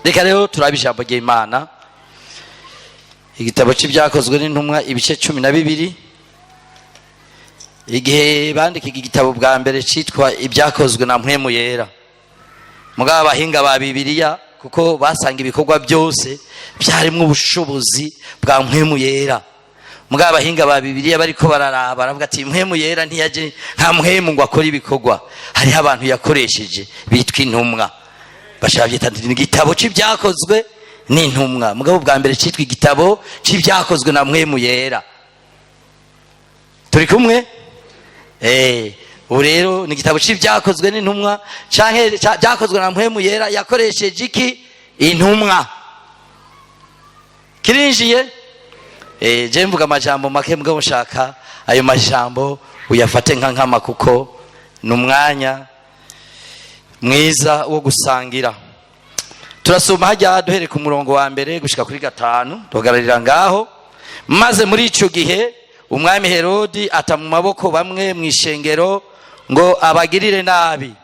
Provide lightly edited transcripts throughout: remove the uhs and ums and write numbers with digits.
reka rero turabe ijambo ry'Imana. Igitabo cy'ibyakozwe n'intumwa ibice 12. Igihe bandika igitabo bwa mbere cyitwa ibyakozwe na mpwemu yera, mugabo abahinga ba Bibiliya kuko basanga ibikorwa byose byarimo ubushobozi bwa mpwemu yera, mugabo abahinga ba Bibiliya bariko bararaba baravuga ati mpwemu yera ntiyaje nta mpwemu ngo akora ibikorwa, hariho abantu yakoresheje bitwa intumwa, bashabyita igitabo cy'ibyakozwe n'intumwa, mugabo bwa mbere cyitwa igitabo cy'ibyakozwe na mpwemu yera. Turi kumwe? Urero ni igitabo cy'ibyakozwe n'intumwa canke byakozwe na mpwemu yera yakoresheje iki? Intumwa. Kirinjiye? Je mvuga amajambo make mugabo nshaka ayo majambo uyafate nkama kuko numwanya mwiza wo gusangira. Turasoma hajya duhere ku murongo wa mbere gushika kuri 5, tugararira ngaho. Maze muri ico gihe umwami Herodi ata mu maboko bamwe mwishengero ngo abagirire nabi,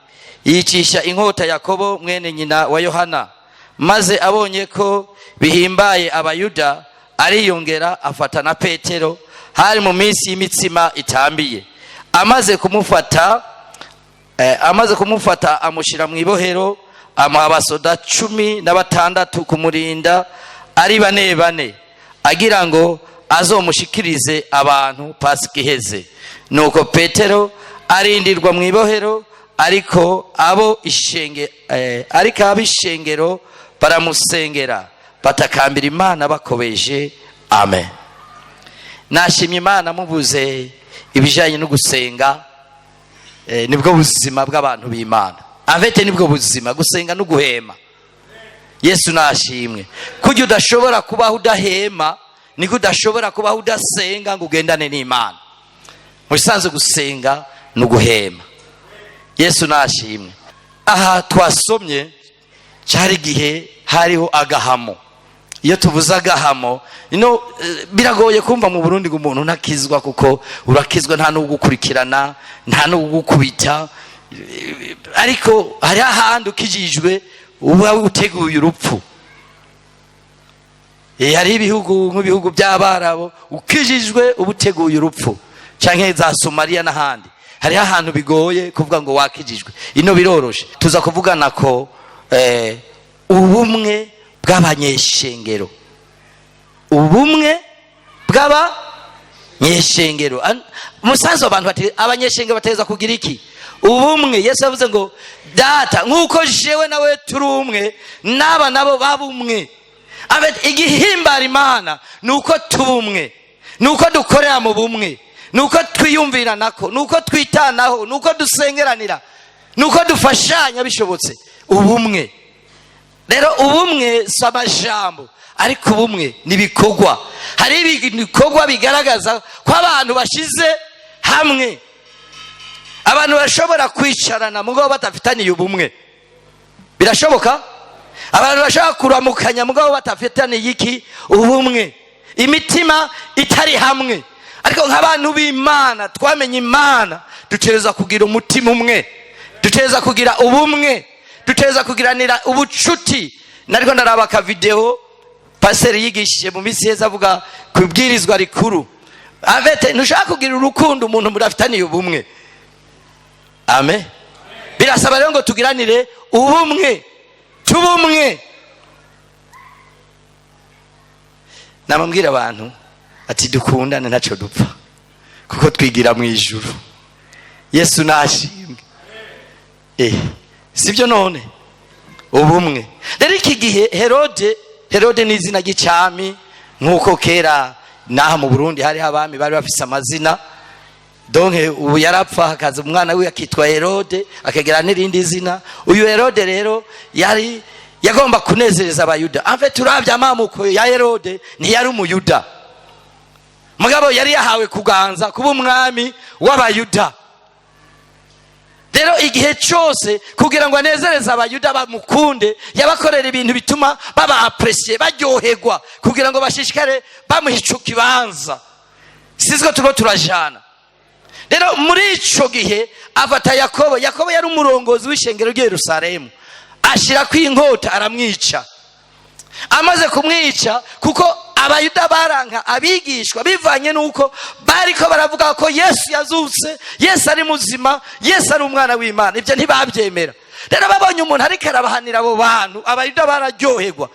yicisha inkota Yakobo mwene nyina wa Yohana. Maze abonye ko bihimbaye abayuda ariyongera afata na Petero, hari mu minsi y'imitsima itambiye. Amaze kumufata amushira mu ibohero, amuha abasoda 16 kumurinda ari bane agira ngo azomushikirize abantu Pasika iheze. Nuko Petero arindirwa mu ibohero, ariko abishengero baramusengera batakambira Imana bakobeje. Amen. Nashimye Imana mubuze ibijanye no gusenga, nibwo buzima bw'abantu b'Imana. Avete nibwo buzima, gusenga no guhema. Yesu nashimwe. Kujya udashobora kubaho udahema, niko udashobora kubaho udasenga ngo ugendane n'Imana. Musanze gusenga no guhema. Yesu nashimwe. Aha twasomye cyari gihe hariho agahamo. Iyo tuvuza agahamo, biragoye kumva mu Burundi ngo umuntu ntakizwa, kuko urakizwa nta no gukurikirana, nta no gukubita, ariko hari ahandi ukijijwe uba uteguye urupfu. Hari ibihugu nk'ibihugu by'Abarabo ukijijwe uba uteguye urupfu, canke za Somalia n'ahandi hari ahantu bigoye kuvuga ngo wakijijwe. Ino biroroshe. Tuza kuvugana ko ubumwe bw'abanyeshengero, ubumwe bw'abanyeshengero. Umusanzu abantu bati abanyeshengero bateza kugira iki? Ubumwe. Yesu yavuze ngo data nkuko jewe nawe turi umwe naba nabo babumwe. Igihimbara Imana nuko tubumwe, nuko dukorera mu bumwe, nuko twiyumvira nako, nuko twitanaho, nuko dusengeranira, nuko dufashanya bishobotse. Ubumwe rero, ubumwe si amajambo, ariko ubumwe nibikorwa. Hari ibikorwa bigaragaza ko abantu bashize hamwe, abantu bashobora kwicarana mugabo batafitaniye ubumwe. Birashoboka abantu bashaka kuramukanya mugabo batafitaniye iki? Ubumwe. Imitima itari hamwe. Ariko nk'abantu b'Imana twamenye Imana, dutegereza kugira umutima umwe, dutegereza kugira ubumwe, dutegereza kugiranira ubucuti. Nariko ndaraba ka video paseri yigishije mu misi heza avuga kubwirizwa rikuru. Avete nushaka kugira urukundo umuntu murafitaniye ubumwe. Amen. Birasaba rero ngo tugiranire ubumwe, tubumwe. Namambwira abantu ati dukundane ntaco dupfa, kuko twigira mu ijuru. Yesu nashimwe. Sibyo none? Ubumwe. Rero iki gihe Herode ni izina ry'icami, nkuko kera naha mu Burundi hari abami bari bafise amazina. Donc ubu yarapfa hakaza umwana we akitwa Herode, akagera n'irindi zina. Uyu Herode rero yagomba kunezereza abayuda. Ave turabya amamuko ya Herode ntiyari umuyuda, mugabo yari yahawe kuganza kuba umwami w'abayuda. Rero igihe cyose kugira ngo anezereze abayuda bamukunde, yabakorera ibintu bituma baba appreciate, baryoherwa, kugira ngo bashishikare bamuhicuka ibanza. Sizwe tuko turajana. Rero muri ico gihe afata Yakobo. Yakobo yari umurongozi w'ishengero ry'Yerusalemu, ashira ku inkota aramwica. amaze kumwica, kuko abayuda baranka abigishwa bivanye n'uko bariko baravuga ko Yesu yazutse, Yesu ari muzima, Yesu ari umwana w'Imana. Ibyo ntibabyemera. Rero babonye umuntu ariko arabahanira abo bantu, abayuda bararyoherwa.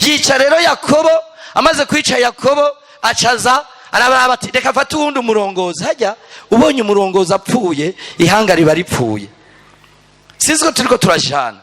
Yica rero Yakobo. Amaze kwica Yakobo, acaza arabara ati reka fata uwundi umurongozi. Hajya ubonye umurongozi apfuye, ihanga riba ripfuye. Sinzi ko turiko turajana,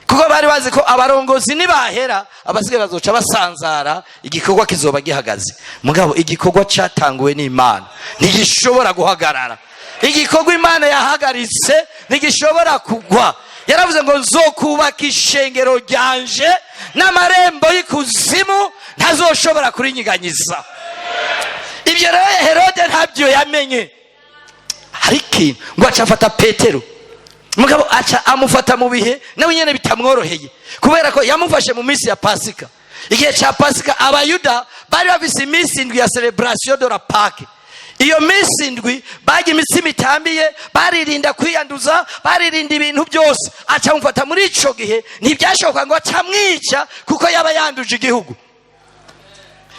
kuko bari bazi ko abarongozi nibahera abasigaye bazoca basanzara, igikorwa kizoba gihagaze. Mugabo igikorwa cyatanguwe n'Imana ntigishobora guhagarara. Igikorwa Imana yahagaritse ntigishobora kugwa. Yaravuze ngo nzokubaka ishengero ryanje, n'amarembo y'ikuzimu ntazoshobora kurinyiganyiza. Ibyo rero Herode ntabyo yamenye. Hari ikintu ngo aca afata Petero, mugabo aca amufata mu bihe nawe nyene bitamworoheye, kubera ko yamufashe mu minsi ya Pasika. Igihe cya Pasika abayuda bari bafise iminsi 7 ya celebration de la Pâque. Iyo minsi 7 bajya imitsima itambiye, baririnda kwiyanduza, baririnda ibintu byose. Aca amufata muri ico gihe, ntibyashoboka ngo acamwica kuko yaba yanduje igihugu.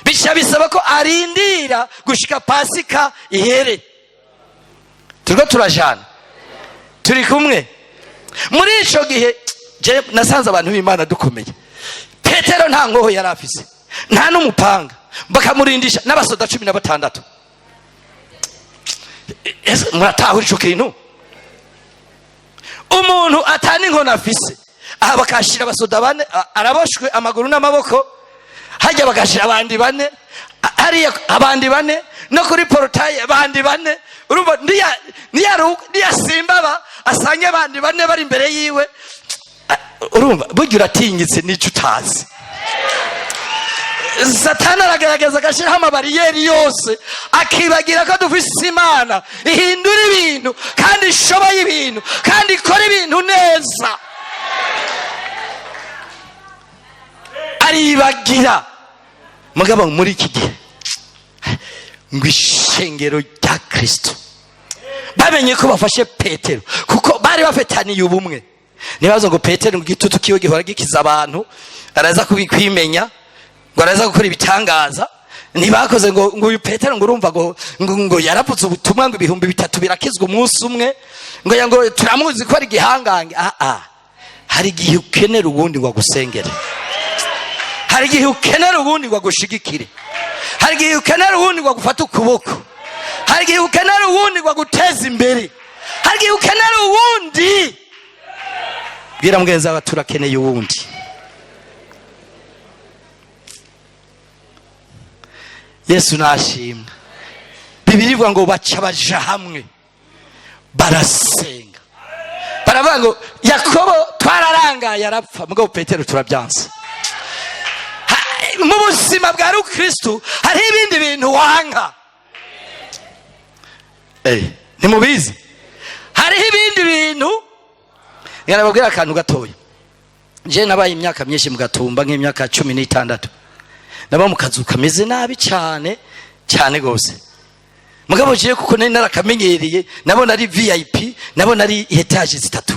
Bisha bisaba ko arindira gushika Pasika ihere. Turiko turajana, turi kumwe. Muri ico gihe je nasanze abantu b'Imana dukomeye. Petero nta ngoho yari afise, nta n'umupanga, bakamurindisha n'abasoda 16. Muratahura ico kintu? Umuntu atani inkono afise, aha bakashira abasoda 4, araboshwe amaguru n'amaboko. Hajya bagashira abandi 4, hariya abandi 4, no kuri portail abandi 4. Urumva ndiya simba asanye abandi 4 bari imbere yiwe. Urumva burya uratinyitse n'icyo utazi. Satani aragerageza agashiraho amabariyeri yose, akibagira ko dufise Imana ihindura ibintu kandi ishoboye ibintu kandi ikora ibintu neza. Aribagira. Mugabo muri iki gihe ngo ishengero rya Kristo bamenye ko bafashe Petero, kuko bari bafetaniye ubumwe. Nibazo ngo Petero ngo igitutu kiwe gihora gikiza abantu, araza kubikwimenya, ngo araza gukora ibitangaza. Ntibakoze ngo uyu Petero ngo urumva ngo yaravuze ubutumwa ngo 3,000 birakizwa umunsi umwe, ngo turamuzi ko ari gihangange. Hari igihe ukenera ubundi ngo agusengere, hari igihe ukenera ubundi ngo agushigikire, hari igihe ukenera ubundi ngo agufate ukuboko, hari igihe ukenera ubundi ngo aguteze imbere, hari igihe ukenera ubundi. Bwira mugenzi wawe turakeneye ubundi. Yesu nashimwe. Bibiliya ivuga ngo baca baja hamwe barasenga, baravuga ngo Yakobo twararangaye arapfa, mugabo Petero turabyanze. Mu buzima bwa Kristo hari ibindi bintu wanga. Ntimubizi? Hariho ibindi bintu. Ngarababwira akantu gatoya. Je nabaye imyaka myinshi mu Gatumba, nk'imyaka 16. Naba mu kazu kameze nabi cyane cyane gose. Mugabo je kuko nari narakamenyereye, nabona ari VIP, nabona ari etage 3.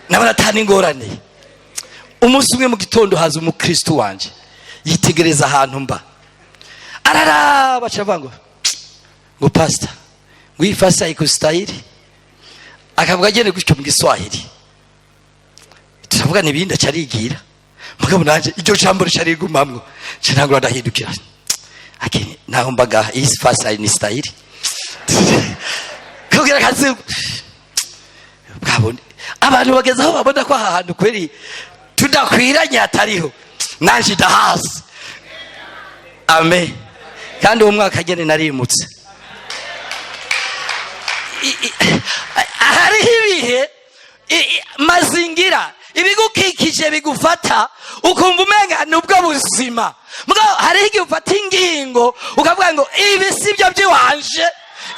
Nabona atani ngorane. Umunsi umwe mu gitondo haza umukristo wanje, yitegereza ahantu mba, araraba cavango ngo pastor ngo ifasa ikustahili, akavuga agene gutyo mu Giswahili. Turavuga n'ibindi acarigira, mugabo nanje iryo jambo ricarigumamwo, cyangwa ndahindukira ake naho mbaga ifasa ni stahili kugira kazi bwabone abantu bageze aho babona ko ahantu kweri tudakwiranye atariho, nanje ndahasi. Amen. Kandi uwo mwaka agene narimutse. Hariho ibihe mazingira ibigukikije bigufata ukumva umenga nubwo buzima, mugabo hariho igihe ufata ingingo ukavuga ngo ibi sibyo byiwanje,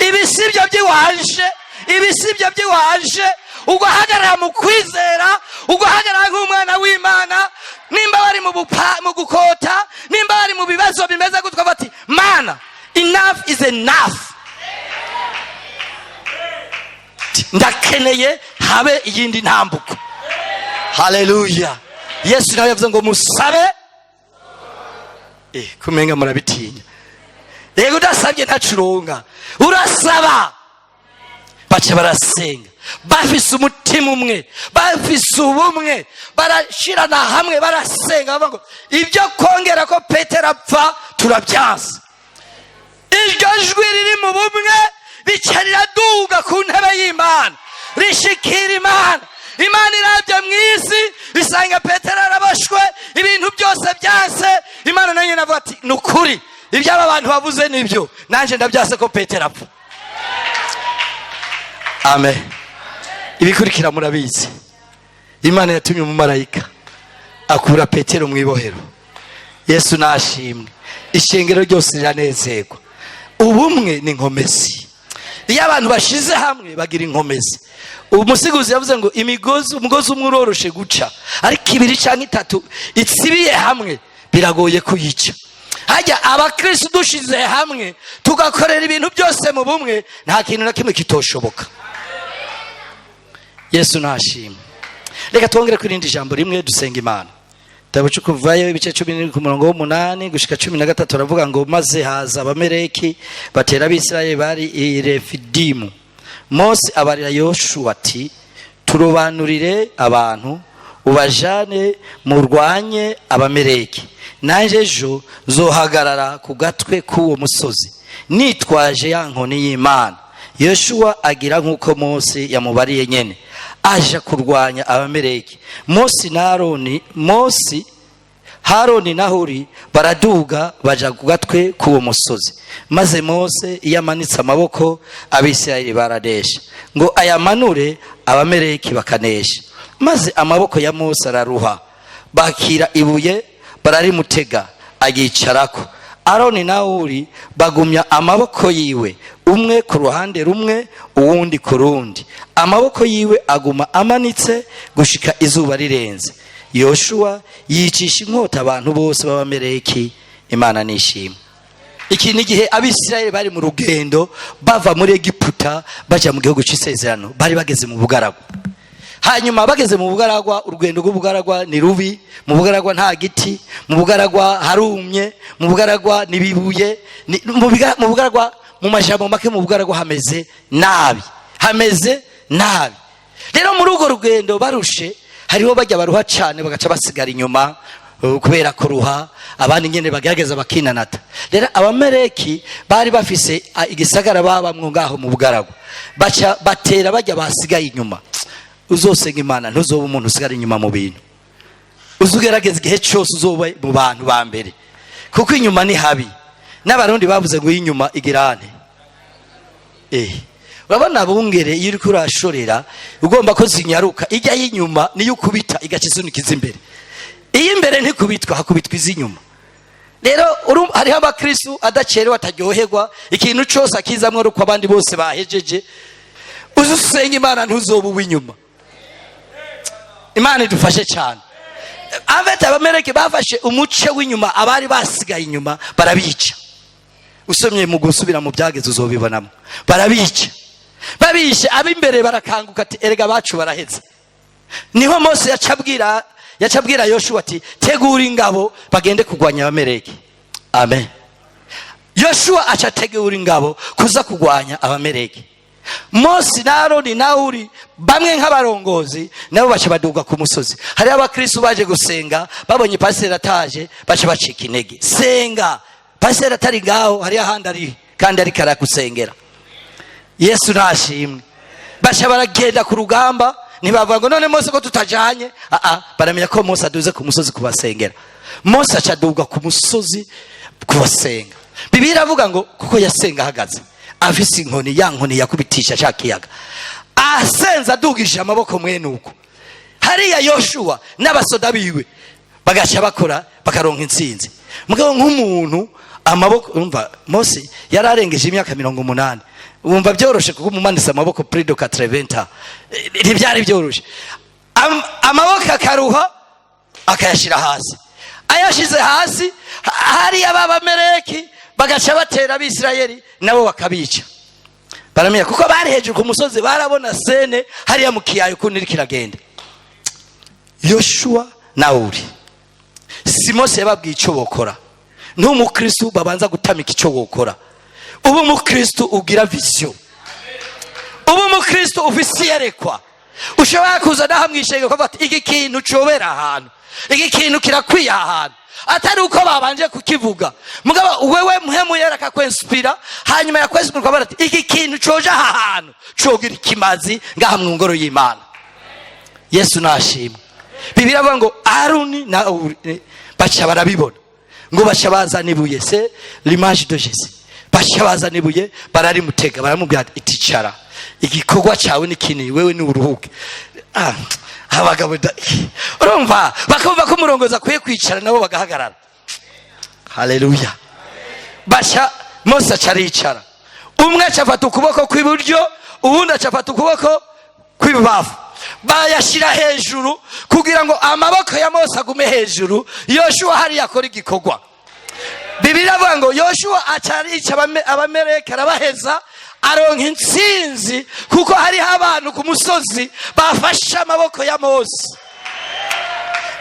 ibi sibyo byiwanje, ibi sibyo byiwanje. Ugahagarara mu kwizera, ugahagarara nk'umwana w'Imana. Nimba bari mu gukota, nimba bari mu bibazo bimeze gutwa, bati mana enough is enough, ndakeneye habe iyindi ntambuko. Haleluya. Yesu nawe yavuze ngo musabe kumenga murabitinya. Rego udasabye ntacuronga, urasaba. Baca barasenga bafise umutima umwe, bafise ubumwe, barashirana hamwe barasenga bavuga ngo ibyo kongera ko Petero apfa turabyanze. Iryo jwi riri mu bumwe rica riraduga ku ntebe y'Imana, rishikira Imana. Imana irabye mu isi isanga Petero arabashwe, ibintu byose byase. Imana nayo inavuga ati nukuri ibyo aba bantu bavuze nibyo, nanje ndabyase ko Petero apfa. Amen. Ibikurikira murabizi, Imana yatumye umumarayika akura Petero mu ibohero. Yesu nashimwe, ishengero ryose riranezerwa. Ubumwe ni inkomezi. Iyo abantu bashize hamwe bagira inkomezi. Umusiguzi yavuze ngo umugozi umwe uroroshe guca, ariko ibiri cyangwa itatu itsibiye hamwe biragoye kuyica. Hajya abakristo dushize hamwe tugakorera ibintu byose mu bumwe, nta kintu na kimwe kitoshoboka. Yesu nashimwe. Reka twongere kwirindi jambo rimwe dusenga Imana. Tabucu kuvayo ibice 10 ku murongo w'8 gushika 13 aravuga ngo maze haza abameleki batera abisirayeli bari i Refidimu. Mose abarira Yoshua ati turobanurire abantu ubajane murwanye abameleki, nanje ejo zohagarara ku gatwe k'uwo musozi nitwaje ya nkoni y'Imana. Yoshua agira nkuko Mose yamubariye nyene, aje kurwanya abameleki. Haroni na Huri baraduga baja ku gatwe k'uwo musozi. Maze Mose yamanitse amaboko abisirayeli baradesha ngo ayamanure abameleki bakanesha. Maze amaboko ya Mose araruha, bakira ibuye bararimutega agicarako. Aroni na Huri bagumya amaboko yiwe, umwe ku ruhande rumwe uwundi ku rundi. Amaboko yiwe aguma amanitse gushika izuba rirenze. Yoshua yicisha inkota abantu bose b'abameleki. Imana nishimwe. Iki ni gihe abisirayeli bari mu rugendo bava muri Egiputa baja mu gihugu c'isezerano, bari bageze mu bugaragwa. Hanyuma bageze mu bugaragwa, urugendo rw'ubugaragwa ni rubi. Mu bugaragwa nta giti, mu bugaragwa harumye, mu bugaragwa nibibuye, mu bugaragwa mu majambo make mu bugaragwa hameze nabi, Rero muri urwo rugendo barushe, hariho bajya baruha cyane bagaca basigara inyuma kubera kuruha, abandi nyene bagerageza bakinanata. Rero abameleki bari bafise igisagara babamwe ngaho mu bugaragwa, baca batera bajya basigaye inyuma. Uzosenga Imana ntuzoba umuntu usigara inyuma mu bintu, uzugerageza igihe cyose uzoba mu bantu ba mbere, kuko inyuma ni habi. N'abarundi bavuze ngo inyuma igirane. Urabona bungere iyo uriko urashorera ugomba ko zinyaruka, ijya y'inyuma niyo ukubita igakizunikiza imbere. Iyi imbere ntikubitwa, hakubitwa izinyuma. Rero hariho abakristo adacerewe ataryoherwa, ikintu cyose akizamwe ruko abandi bose bahejeje. Uzusenga Imana ntuzoba uw'inyuma. Imana idufashe cyane. Abameleki bafashe umuce w'inyuma, abari basigaye inyuma barabica. Usomye mu gusubira mu byageze uzobibonamo, barabica. Babishe ab'imbere barakanguka ati erega bacu baraheze. Niho Mose yacabwira Yoshua ati tegura ingabo bagende kugwanya abameleki. Amen. Yoshua acategura ingabo kuza kugwanya abameleki. Mose na Aroni na Huri bamwe nk'abarongozi nabo baca baduga ku musozi. Hari abakristo baje gusenga, babonye pastor ataje baca bacika intege. Senga pastor atari ngaho, hari ahandi ari kandi ari karakusengera. Yesu nashimwe. Baca baragenda ku rugamba, ntibavuga ngo none Mose ko tutajanye. Baramenya ko Mose aduze ku musozi kubasengera. Mose acaduga ku musozi kubasenga. Bibiliya iravuga ngo kuko yasenga ahagaze, afise inkoni, ya nkoni yakubitisha cya kiyaga, asenza adugije amaboko mwene uko. Hariya Yoshua n'abasoda biwe bagaca bakora bakaronka intsinzi. Mugabo nk'umuntu amaboko, umva Mose yararengeje imyaka 80. Umva byoroshe kuko umumanisa amaboko prido 80 ntibyari byoroshe. Amaboko akaruha akayashira hasi. Ayashize hasi, hari abameleki bagaca batera abisirayeli nabo bakabica. Baramenya kuko bari hejuru ku musozi, barabona sene hariya mu kiyayo kuniri kiragenda. Yoshua na Huri si Mose yababwiye icyo bokora, n'umukristo babanza gutamika icyo wokora. Ubu umukristo ugira vision, ubu umukristo ufise yerekwa. Ushobora kuza nahamwishenge ko bati iki kintu cobera ahantu, iki kintu kirakwiye ahantu, atari uko babanje kukivuga. Mugabo wewe muhemu yeraka kwinspira, hanyuma yakwinspira kwa bati iki kintu coje ahantu cogira ikimazi ngaha mu ngoro y'Imana. Yesu nashimwe. Bibiliya avuga ngo Aroni na bacha barabibona ngo bacha bazana ibuye, c'est l'image de Jésus. Bacha bazana ibuye bararimutega, baramubwira ati icara, igikorwa cyawe ni kinini, wewe ni uruhuke. Abagabo urumva bakumva ko umurongozi akwiye kwicara nabo bagahagarara. Haleluya. Bacha Mose acaricara, umwe acafata ukuboko kw'iburyo, uwundi acafata ukuboko kw'ibubafu, bayashira hejuru kugira ngo amaboko ya Mose agume hejuru, Yoshua hari yakora igikorwa. Bibiliya avuga ngo Yoshua acarica abameleki arabaheza, aronka intsinzi kuko hariho abantu ku musozi bafashe amaboko ya Mose.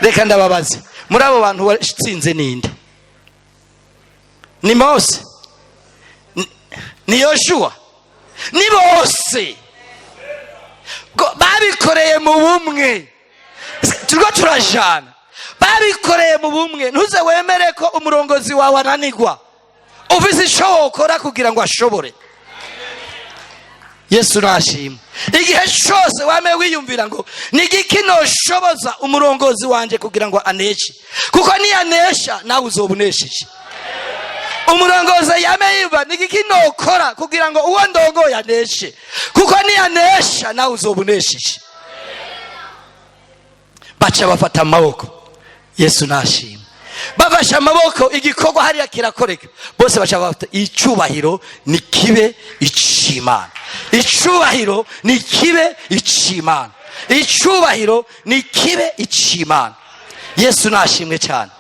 Reka ndababaze, muri abo bantu watsinze ninde? Ni Mose? Ni Yoshua? Ni bose babikoreye mu bumwe. Turiko turajana, babikoreye mu bumwe. Ntuze wemere ko umurongozi wawe ananigwa, ufise ico wokora kugira ngo ashobore. Yesu nashimwe. Igihe cyose wame wiyumvira ngo ni igiki noshoboza umurongozi wanje kugira ngo aneshe, kuko ni anesha nawe uzobunesheje. Umurongozi yame yiva ni igiki nokora kugira ngo uwo ndongo yaneshe, kuko ni anesha nawe uzobunesheje. Bacha bafata amaboko. Yesu nashimwe. Bafashe amaboko, igikorwa hariya kirakoreka. Bose bacha bafata icubahiro ni kibe icimana. Icubahiro ni kibe icimana. Icubahiro ni kibe icimana. Yesu nashimwe cyane.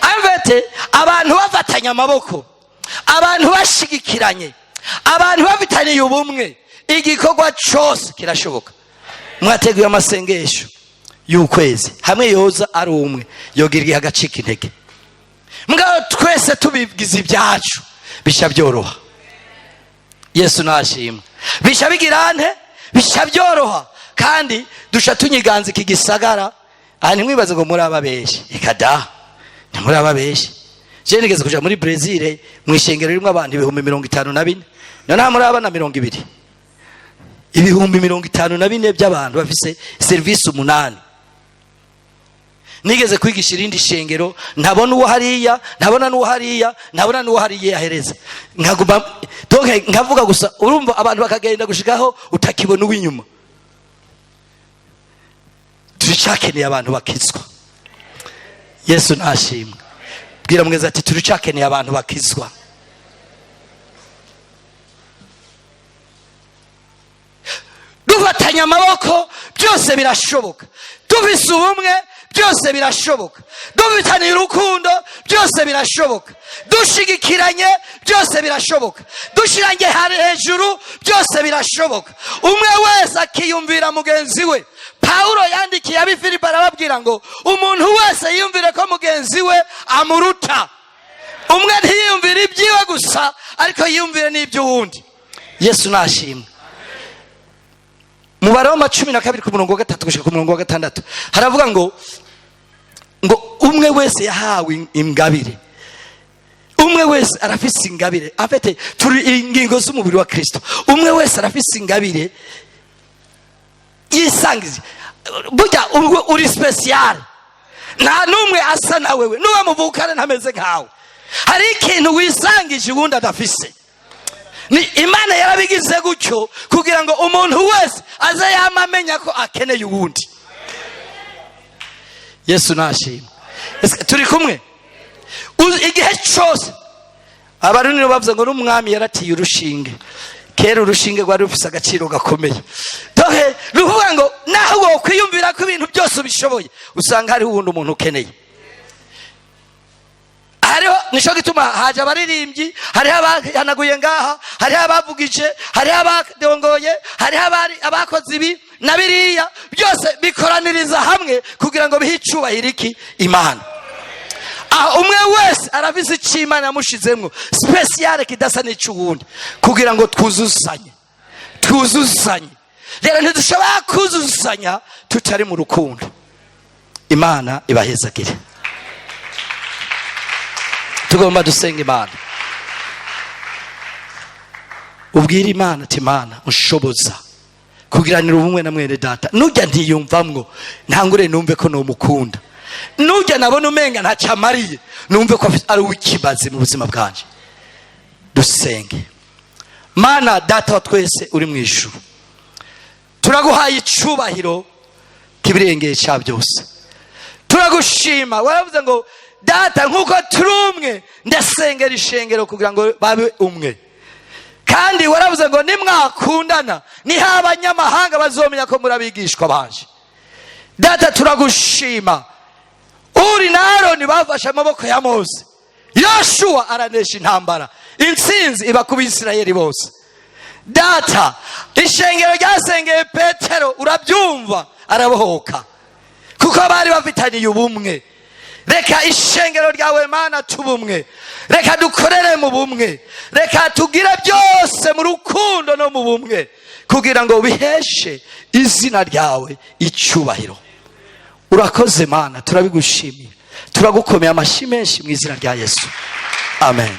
Amvete abantu bafatanya amaboko, abantu bashigikiranye, abantu bafitaniye ubumwe, igikorwa cyose kirashoboka. Mwateguye amasengesho y'ukwezi, hamwe yoza ari umwe yogirwa agacika intege. Mugabo twese tubigize ibyacu bisha byoroha. Yesu nashimwe. Bisha bigirante, bisha byoroha, kandi dusha tunyiganza iki gisagara. Ani mwibaze ngo muri ababeshi, ikada ni muri ababeshi. Je nigeze kuja muri Brazil mu ishengero rimwe abantu 54,000, none muri abana 200. 54,000 by'abantu bafise service 8. Nigeze kwigisha irindi shengero, ntabona uwo hariya, ntabona n'uwo hariya, ntabona n'uwo hariya yahereza. Nkaguma doke nkavuga gusa, urumva abantu bakagenda gushikaho utakibona uwinyuma. Turicakeneye abantu bakizwa. Yesu nashimwe. Bwira mweza ati turicakeneye abantu bakizwa. Dufatanya amaboko byose birashoboka. Dufise ubumwe byose birashoboka. Dufitaniye urukundo byose birashoboka. Dushigikiranye byose birashoboka. Dushiranye hejuru byose birashoboka. Umwe wese akiyumvira mugenzi we. Paulo yandikiye ab'Ifilipi arababwira ngo umuntu wese yiyumvire ko mugenzi we amuruta. Umwe ntiyumvire ibyiwe gusa, ariko yiyumvire n'iby'uwundi. Yesu nashimwe. Mu Baroma 12 ku murongo wa 3 gushika ku murongo wa 6 haravuga ngo umwe wese yahawe ingabire. Umwe wese arafise ingabire. Afite turi ingingo z'umubiri wa Kristo. Umwe wese arafise ingabire yisangize. Burya uri special. Nta numwe asa na wewe. Nuba muvukana ntameze nkawe. Hari ikintu wisangije ubundi adafise. Ni Imana yarabigize gutyo kugira ngo umuntu wese aze yamamenya ko akeneye uwundi. Yesu nashimwe. Turi kumwe. Igihe cyose abarundi bavuze ngo n'umwami yaratiye urushinge. Kera urushinge rwari rufise agaciro gakomeye. Dohe ruvuga ngo naho wo kwiyumvira ko ibintu byose ubishoboye, usanga hari uwundi umuntu ukeneye. Hariho nisho gituma haje abaririmbyi, hariho abahanaguye ngaha, hariho abavugije, hariho abadongoye, hariho abakoze ibi na biriya, byose bikoraniriza hamwe kugira ngo bihicubahire iki Imana. umwe wese arafise icyo Imana yamushizemwo special kidasa n'icy'uwundi kugira ngo twuzuzanye. Rero ntidushobora kuzuzanya tutari mu rukundo. Imana ibahezagire. Tugomba dusenga Imana, ubwira Imana ati Imana unshoboza kugiranira ubumwe na mwene data. Nujya ntiyumvamwo ntangure numve ko no mukunda, nujya nabona umenga ntacamariye numve ko ari ukibaze mu buzima bwanje. Dusenge. Mana data wa twese uri mu ijuru, turaguhaye icubahiro kibirengeye cya byose. Turagushima, waravuze ngo data nkuko turi umwe ndasengera ishengero kugira ngo babe umwe. Kandi waravuze ngo nimwakundana niho abanyamahanga bazomenya ko muri abigishwa banje. Data turagushima, uri na Aroni bafashe amaboko ya Mose, Yoshua aranesha intambara, intsinzi iba ku Bisirayeli bose. Data ishengero ryasengeye Petero urabyumva arabohoka kuko bari bafitaniye ubumwe. Reka ishengero ryawe Mana tubumwe, reka dukorere mu bumwe, reka tugire byose mu rukundo no mu bumwe kugira ngo biheshe izina ryawe icyubahiro. Urakoze Mana, turabigushimiye, turagukomeye amashyi menshi mu izina rya Yesu, amen.